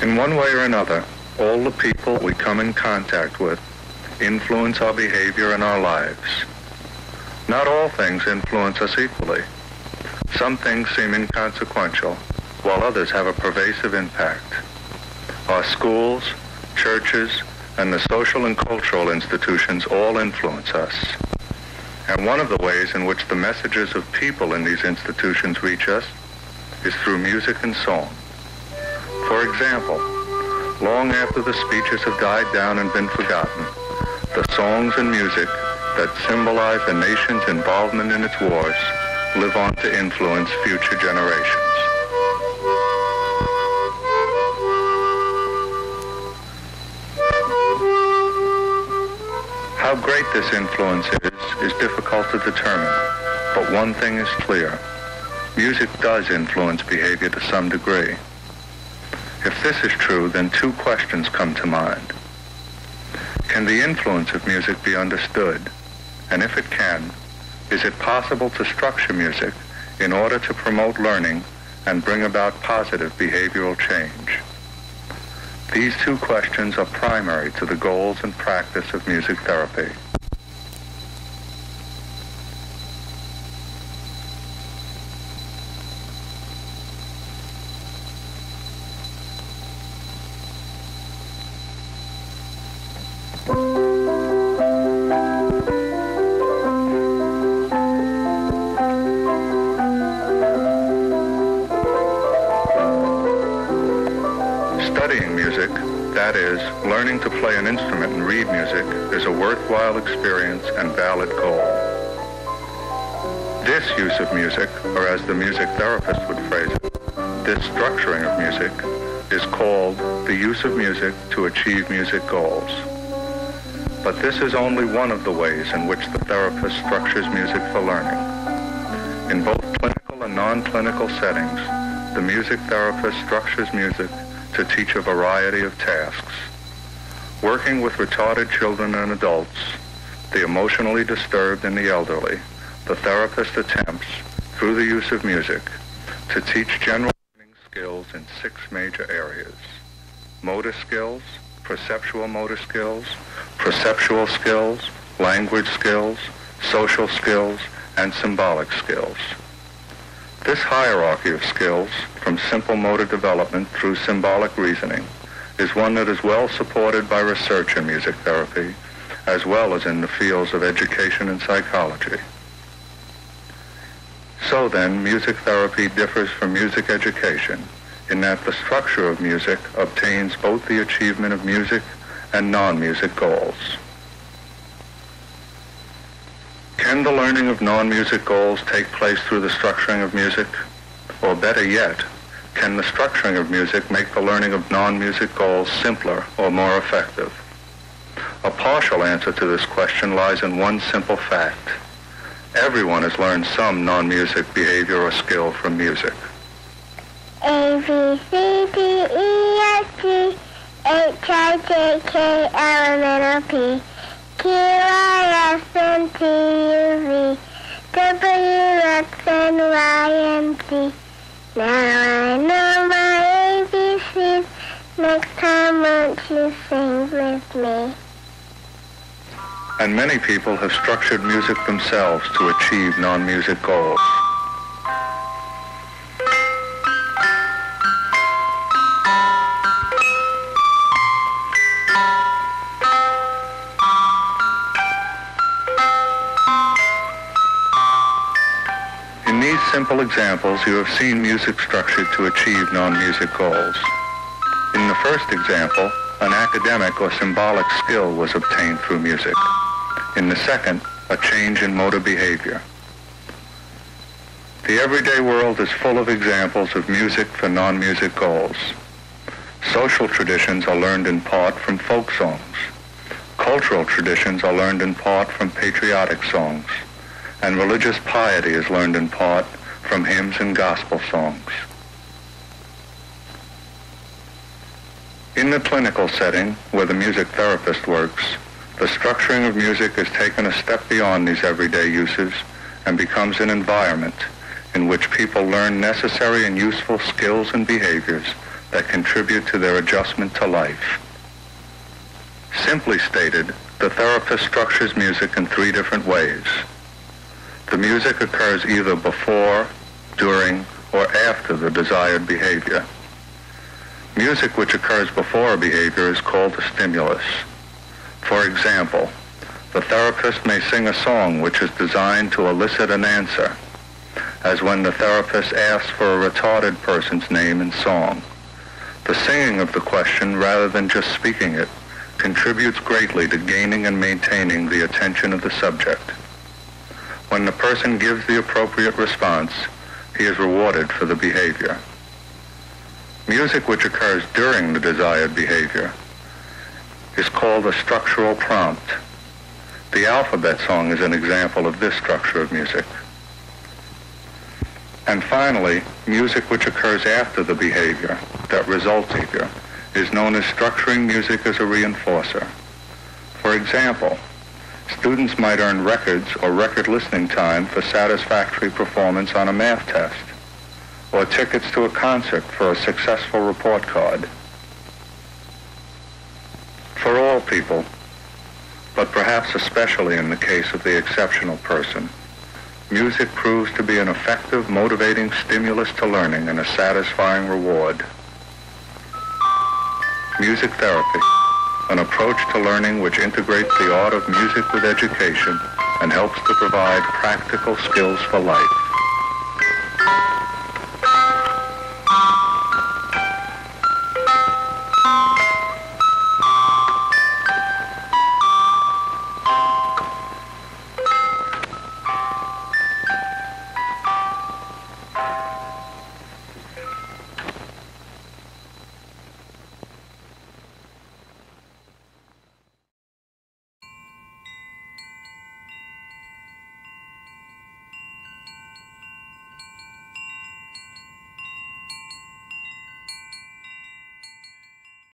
In one way or another, all the people we come in contact with influence our behavior and our lives. Not all things influence us equally. Some things seem inconsequential, while others have a pervasive impact. Our schools, churches, and the social and cultural institutions all influence us. And one of the ways in which the messages of people in these institutions reach us is through music and song. For example, long after the speeches have died down and been forgotten, the songs and music that symbolize a nation's involvement in its wars live on to influence future generations. How great this influence is difficult to determine, but one thing is clear. Music does influence behavior to some degree. If this is true, then two questions come to mind. Can the influence of music be understood? And if it can, is it possible to structure music in order to promote learning and bring about positive behavioral change? These two questions are primary to the goals and practice of music therapy. Studying music, that is, learning to play an instrument and read music, is a worthwhile experience and valid goal. This use of music, or as the music therapist would phrase it, this structuring of music, is called the use of music to achieve music goals. But this is only one of the ways in which the therapist structures music for learning. In both clinical and non-clinical settings, the music therapist structures music to teach a variety of tasks. Working with retarded children and adults, the emotionally disturbed and the elderly, the therapist attempts, through the use of music, to teach general learning skills in 6 major areas: motor skills, perceptual motor skills, perceptual skills, language skills, social skills, and symbolic skills. This hierarchy of skills, from simple motor development through symbolic reasoning, is one that is well supported by research in music therapy, as well as in the fields of education and psychology. So then, music therapy differs from music education in that the structure of music obtains both the achievement of music and non-music goals. Can the learning of non-music goals take place through the structuring of music? Or better yet, can the structuring of music make the learning of non-music goals simpler or more effective? A partial answer to this question lies in one simple fact. Everyone has learned some non-music behavior or skill from music. A, B, C, D, E, F, G, H, I, J, K, L, M, N, O, P, Q, R, S, T, U, V, W, X, and Y, and Z. Now I know my ABCs. Next time won't you sing with me? And many people have structured music themselves to achieve non-music goals. In these simple examples, you have seen music structured to achieve non-music goals. In the first example, an academic or symbolic skill was obtained through music. In the second, a change in motor behavior. The everyday world is full of examples of music for non-music goals. Social traditions are learned in part from folk songs. Cultural traditions are learned in part from patriotic songs. And religious piety is learned in part from hymns and gospel songs. In the clinical setting, where the music therapist works, the structuring of music is taken a step beyond these everyday uses and becomes an environment in which people learn necessary and useful skills and behaviors that contribute to their adjustment to life. Simply stated, the therapist structures music in 3 different ways. The music occurs either before, during, or after the desired behavior. Music which occurs before a behavior is called a stimulus. For example, the therapist may sing a song which is designed to elicit an answer, as when the therapist asks for a retarded person's name in song. The singing of the question, rather than just speaking it, contributes greatly to gaining and maintaining the attention of the subject. When the person gives the appropriate response, he is rewarded for the behavior. Music which occurs during the desired behavior is called a structural prompt. The alphabet song is an example of this structure of music. And finally, music which occurs after the behavior that results in behavior is known as structuring music as a reinforcer. For example, students might earn records or record listening time for satisfactory performance on a math test, or tickets to a concert for a successful report card. For all people, but perhaps especially in the case of the exceptional person, music proves to be an effective, motivating stimulus to learning and a satisfying reward. Music therapy, an approach to learning which integrates the art of music with education and helps to provide practical skills for life.